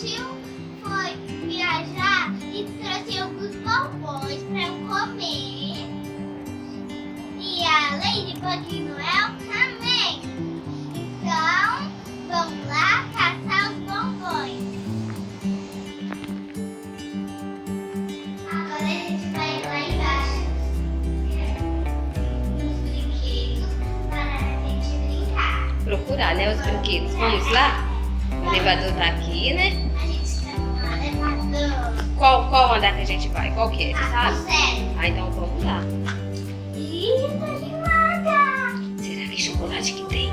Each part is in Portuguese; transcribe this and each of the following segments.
tio foi viajar e trouxe alguns bombons pra eu comer. E a Ladybug e Noel também. Então, vamos lá caçar os bombons. Agora a gente vai lá embaixo nos brinquedos para a gente brincar. Procurar, né, os brinquedos. Vamos lá? O elevador tá aqui, né? A gente tá no elevador. Qual andar que a gente vai? Qual que é? Você Ah, sabe? sério? Ah, então vamos lá. Ih, tô animada. Será que chocolate que tem?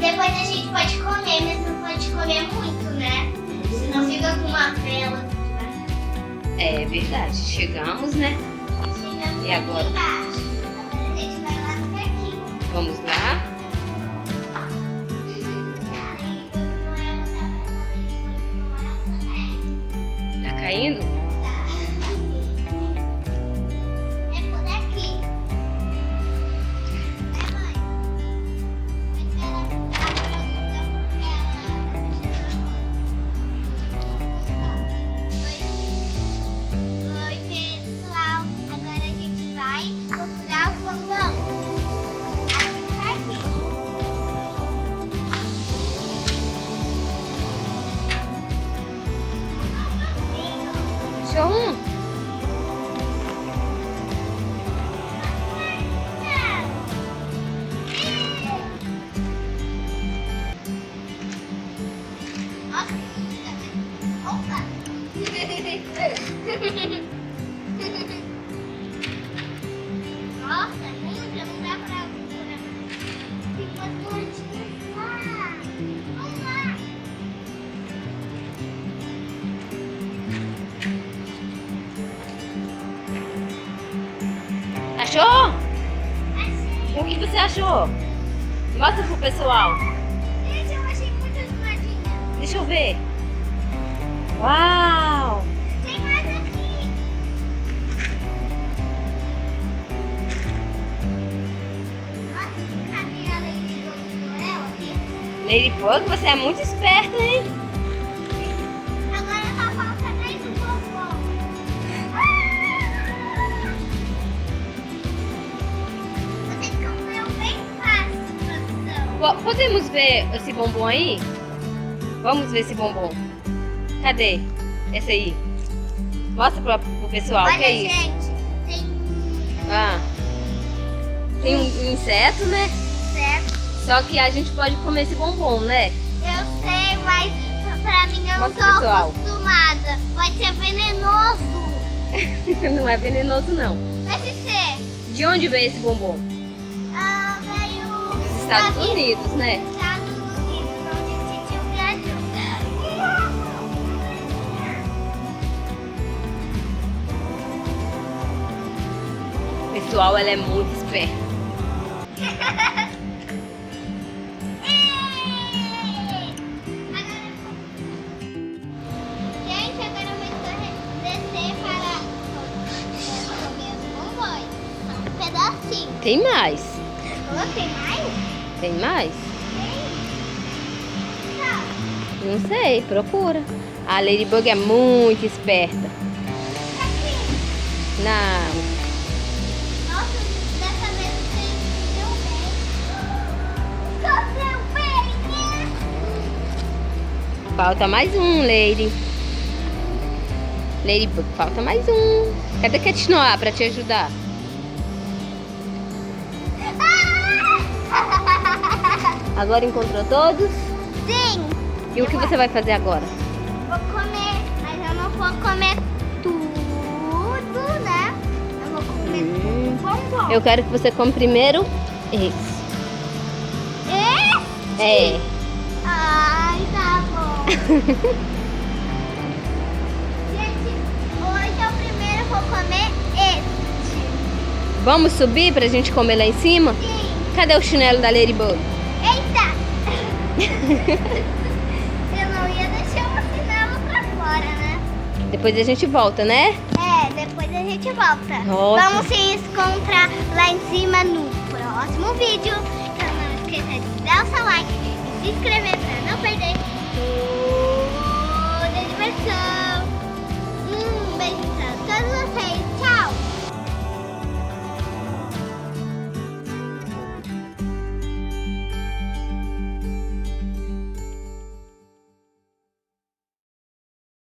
Depois a gente pode comer, mas não pode comer muito, né? Senão fica com uma vela. É verdade. Chegamos, né? Chegamos E agora? aqui embaixo. Agora a gente vai lá no parquinho. Vamos lá. Tá caindo? É por aqui. É, mãe? Oi, pessoal. Agora a gente vai procurar o bombom. Aqui. Show um. Opa! Nossa, lembra? Não dá pra procurar. Tem umas plantinhas lá. Vamos lá. Achou? Achei. O que você achou? Mostra pro pessoal. Gente, eu achei muitas moedinhas. Deixa eu ver. Uau! Tem mais aqui. Nossa, cadê a Ladybug e Noel aqui? Ladybug, você é muito esperta, hein? Agora só falta mais um bombom. Vocês comeu bem fácil, produção. Podemos ver esse bombom aí? Vamos ver esse bombom. Cadê? Esse aí. Mostra pro pessoal. O que Olha, é isso? gente, Ah. Tem um inseto, né? certo. Só que a gente pode comer esse bombom, né? Eu sei, mas pra mim eu não tô Mostra, pessoal. acostumada. Pode ser venenoso. Não é venenoso, não. Deve ser. De onde veio esse bombom? Ah, veio Dos Estados Unidos, né? Estados Unidos, onde o tio viajou. Pessoal, ela é muito esperta. Gente, agora eu vou descer para comer os bombons. Só um pedacinho. Tem mais. Oh, tem mais? Tem mais? Tá. Não sei, procura. A Ladybug é muito esperta. Aqui. Não. Nossa, dessa vez você deu bem. Deu bem, né? Falta mais um, Lady. Ladybug, falta mais um. Cadê a Cat Noir pra te ajudar? Agora encontrou todos? Sim. E o que você vai fazer agora? Vou comer, mas eu não vou comer tudo, né? Eu vou comer bombom. Eu quero que você come primeiro esse. Esse? É. Ai, tá bom. Gente, hoje eu primeiro vou comer esse. Vamos subir pra gente comer lá em cima? Sim. Cadê o chinelo da Ladybug? Eita! Eu não ia deixar o chinelo pra fora, né? Depois a gente volta, né? É, depois a gente volta. Nossa. Vamos se encontrar lá em cima no próximo vídeo. Então não esqueça de dar o seu like e se inscrever pra não perder